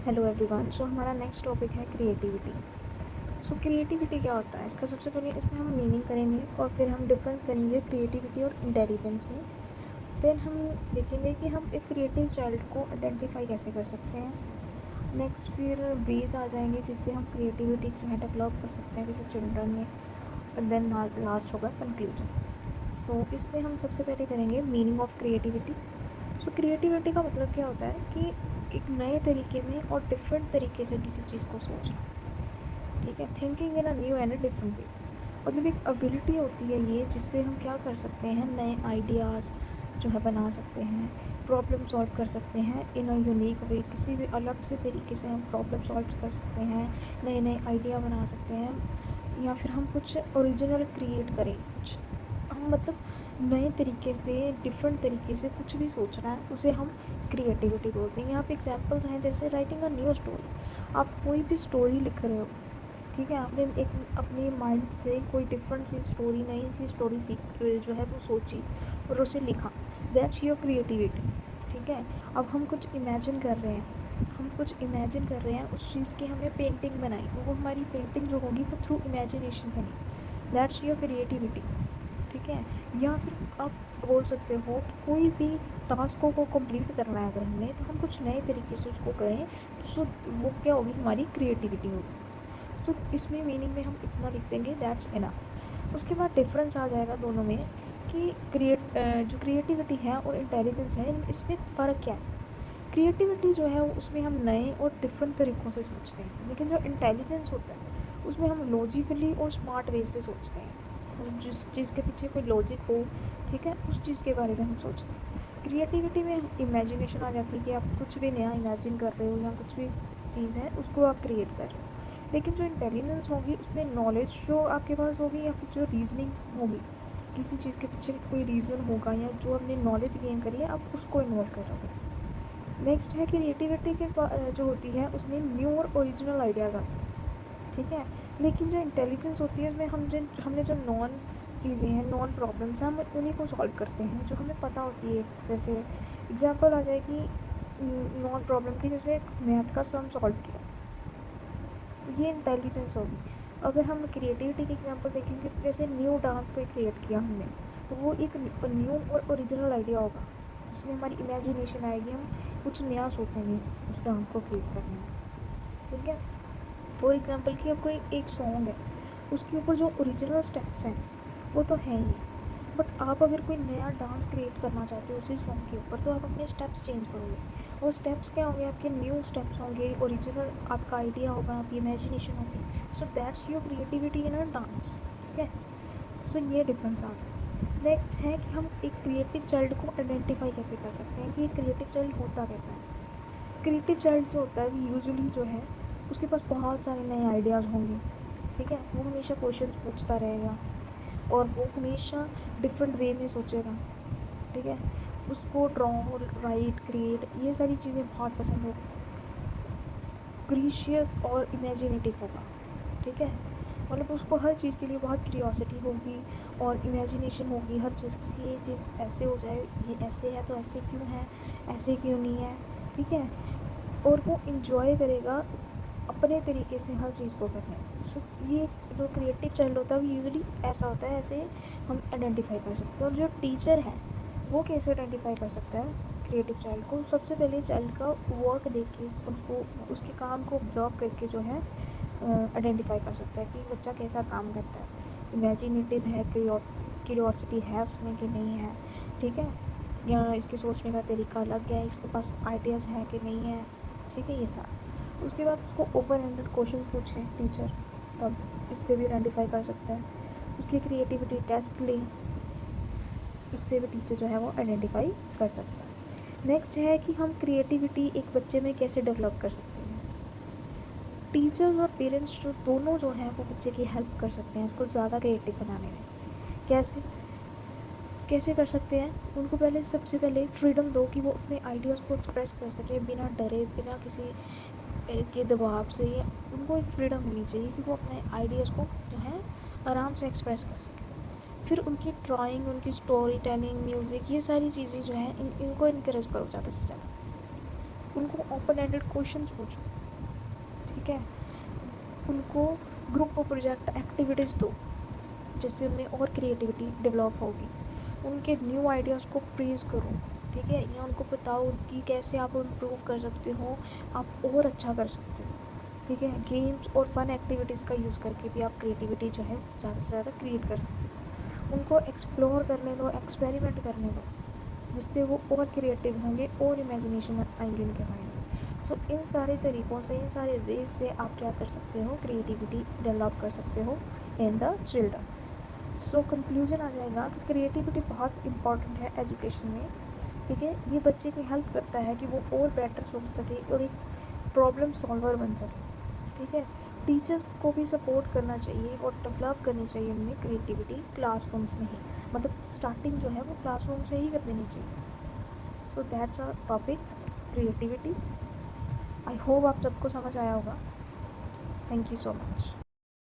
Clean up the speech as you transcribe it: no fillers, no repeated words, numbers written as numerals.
Hello everyone. So हमारा next topic है creativity. So creativity क्या होता है, इसका सबसे पहले इसमें हम मीनिंग करेंगे और फिर हम डिफरेंस करेंगे क्रिएटिविटी और इंटेलिजेंस में। देन हम देखेंगे कि हम एक क्रिएटिव चाइल्ड को आइडेंटिफाई कैसे कर सकते हैं। नेक्स्ट फिर वेज आ जाएंगे जिससे हम क्रिएटिविटी जो है डेवलप कर सकते हैं किसी चिल्ड्रन में। और देन लास्ट होगा कंक्लूजन। सो इसमें हम सबसे पहले करेंगे meaning of creativity. So creativity का मतलब क्या होता है कि एक नए तरीके में और डिफरेंट तरीके से किसी चीज़ को सोचना। ठीक है, thinking in a new and different way. मतलब एक एबिलिटी होती है ये जिससे हम क्या कर सकते हैं, नए आइडियाज़ जो है बना सकते हैं, प्रॉब्लम सॉल्व कर सकते हैं इन अ यूनिक वे। किसी भी अलग से तरीके से हम प्रॉब्लम सॉल्व कर सकते हैं, नए नए आइडिया बना सकते हैं, या फिर हम कुछ ओरिजिनल क्रिएट करें। कुछ हम मतलब नए तरीके से, डिफरेंट तरीके से कुछ भी सोचना है, उसे हम क्रिएटिविटी बोलते हैं। यहाँ पे एग्जांपल्स हैं जैसे राइटिंग अ न्यू स्टोरी। आप कोई भी स्टोरी लिख रहे हो, ठीक है, आपने एक अपने माइंड से कोई डिफरेंट सी स्टोरी, नई सी स्टोरी जो है वो सोची और उसे लिखा। That's your creativity. ठीक है, अब हम कुछ इमेजिन कर रहे हैं, उस चीज़ की हमने पेंटिंग बनाई, वो हमारी पेंटिंग जो होगी वो थ्रू इमेजिनेशन बनी। That's your creativity. ठीक है, या फिर आप बोल सकते हो कि कोई भी टास्कों को कंप्लीट करना है अगर हमने, तो हम कुछ नए तरीके से उसको करें। सो वो क्या होगी, हमारी क्रिएटिविटी होगी। सो इसमें मीनिंग में हम इतना लिख देंगे, दैट्स इनफ। उसके बाद डिफरेंस आ जाएगा दोनों में कि जो क्रिएटिविटी है और इंटेलिजेंस है, इसमें फ़र्क क्या है। क्रिएटिविटी जो है उसमें हम नए और डिफरेंट तरीक़ों से सोचते हैं, लेकिन जो इंटेलिजेंस होता है उसमें हम लॉजिकली और स्मार्ट वे से सोचते हैं। और जिस चीज़ के पीछे कोई लॉजिक हो, ठीक है, उस चीज़ के बारे में हम सोचते हैं। क्रिएटिविटी में इमेजिनेशन आ जाती है कि आप कुछ भी नया इमेजिन कर रहे हो या कुछ भी चीज़ है उसको आप क्रिएट कर रहे हो। लेकिन जो इंटेलिजेंस होगी उसमें नॉलेज जो आपके पास होगी या फिर जो रीजनिंग होगी, किसी चीज़ के पीछे कोई रीज़न होगा या जो आपने नॉलेज गेन करी है आप उसको इन्वॉल्व करोगे। नेक्स्ट है क्रिएटिविटी के जो होती है उसमें न्यू और ओरिजिनल आइडियाज़ आते हैं। ठीक है, लेकिन जो इंटेलिजेंस होती है उसमें हमने जो नॉन चीज़ें हैं, नॉन प्रॉब्लम्स हैं, हम उन्हीं को सॉल्व करते हैं जो हमें पता होती है। जैसे एग्जांपल आ जाएगी नॉन प्रॉब्लम की, जैसे मैथ का सम सॉल्व किया, तो ये इंटेलिजेंस होगी। अगर हम क्रिएटिविटी के एग्जांपल देखेंगे, जैसे न्यू डांस को क्रिएट किया हमने, तो वो एक न्यू और ओरिजिनल आइडिया होगा। उसमें हमारी इमेजिनेशन आएगी, हम कुछ नया सोचेंगे उस डांस को क्रिएट करने में। ठीक है, फॉर एग्ज़ाम्पल कि अब कोई एक सॉन्ग है, उसके ऊपर जो ओरिजिनल स्टेप्स हैं वो तो है ही, बट आप अगर कोई नया डांस क्रिएट करना चाहते हो उसी सॉन्ग के ऊपर, तो आप अपने स्टेप्स चेंज करोगे। वो स्टेप्स क्या होंगे, आपके न्यू स्टेप्स होंगे, ओरिजिनल आपका आइडिया होगा, आपकी इमेजिनेशन होगी। So that's your creativity in a dance. ठीक है, सो ये डिफरेंस आ गया। नेक्स्ट है कि हम एक क्रिएटिव चाइल्ड को आइडेंटिफाई कैसे कर सकते हैं कि एक क्रिएटिव चाइल्ड होता कैसा है। क्रिएटिव चाइल्ड जो होता है वो यूजुअली जो है उसके पास बहुत सारे नए आइडियाज़ होंगे। ठीक है, वो हमेशा क्वेश्चंस पूछता रहेगा और वो हमेशा डिफरेंट वे में सोचेगा। ठीक है, उसको ड्रॉ, राइट, क्रिएट, ये सारी चीज़ें बहुत पसंद होगी। क्रिशियस और इमेजिनेटिव होगा। ठीक है, मतलब उसको हर चीज़ के लिए बहुत क्यूरियोसिटी होगी और इमेजिनेशन होगी हर चीज़ की। ये चीज़ ऐसे हो जाए, ये ऐसे है तो ऐसे क्यों है, ऐसे क्यों नहीं है। ठीक है, और वो इन्जॉय करेगा अपने तरीके से हर चीज़ को करने में। सो ये जो क्रिएटिव चाइल्ड होता है वो यूजुअली ऐसा होता है, ऐसे हम आइडेंटिफाई कर सकते हैं। और जो टीचर है वो कैसे आइडेंटिफाई कर सकता है क्रिएटिव चाइल्ड को, सबसे पहले चाइल्ड का वर्क देख के, उसको उसके काम को ऑब्जर्व करके जो है आइडेंटिफाई कर सकता है कि बच्चा कैसा काम करता है, इमेजिनेटिव है, क्यूरियोसिटी है उसमें कि नहीं है। ठीक है, या इसके सोचने का तरीका अलग है, इसके पास आइडियाज़ हैं कि नहीं है। ठीक है, ये सब। उसके बाद उसको ओपन एंडेड क्वेश्चन पूछे टीचर, तब इससे भी आइडेंटिफाई कर सकता है। उसकी क्रिएटिविटी टेस्ट ले, उससे भी टीचर जो है वो आइडेंटिफाई कर सकता है। नेक्स्ट है कि हम क्रिएटिविटी एक बच्चे में कैसे डेवलप कर सकते हैं। टीचर्स और पेरेंट्स जो दोनों जो हैं वो बच्चे की हेल्प कर सकते हैं उसको ज़्यादा क्रिएटिव बनाने में। कैसे कैसे कर सकते हैं, उनको पहले, सबसे पहले फ्रीडम दो कि वो अपने आइडियाज़ को एक्सप्रेस कर सके बिना डरे, बिना किसी के दबाव से। ये उनको एक फ्रीडम मिलनी चाहिए कि वो अपने आइडियाज़ को जो है आराम से एक्सप्रेस कर सकें। फिर उनकी ड्राइंग, उनकी स्टोरी टेलिंग, म्यूज़िक, ये सारी चीज़ें जो हैं इनको इनकरेज करो ज़्यादा से ज़्यादा। उनको ओपन एंडेड क्वेश्चंस पूछो, ठीक है। उनको ग्रुप प्रोजेक्ट एक्टिविटीज़ दो, जिससे उनमें और क्रिएटिविटी डेवलप होगी। उनके न्यू आइडियाज़ को प्रेज़ करो, ठीक है, या उनको बताओ कि कैसे आप इम्प्रूव कर सकते हो, आप और अच्छा कर सकते हो, ठीक है। गेम्स और फन एक्टिविटीज़ का यूज़ करके भी आप क्रिएटिविटी जो है ज़्यादा से ज़्यादा क्रिएट कर सकते हो। उनको एक्सप्लोर करने दो, एक्सपेरिमेंट करने दो, जिससे वो और क्रिएटिव होंगे और इमेजिनेशन आएंगी उनके माइंड में। सो इन सारे तरीक़ों से, इन सारे वेज से आप क्या कर सकते हो, क्रिएटिविटी डेवलप कर सकते हो in the children. So conclusion आ जाएगा कि क्रिएटिविटी बहुत इंपॉर्टेंट है एजुकेशन में, ठीक है। ये बच्चे को हेल्प करता है कि वो और बेटर सोच सके और एक प्रॉब्लम सॉल्वर बन सके, ठीक है। टीचर्स को भी सपोर्ट करना चाहिए और डेवलप करनी चाहिए उनमें क्रिएटिविटी क्लासरूम्स में ही, मतलब स्टार्टिंग जो है वो क्लासरूम से ही कर देनी चाहिए। So that's a topic, creativity. I hope आप सबको समझ आया होगा। Thank you so much.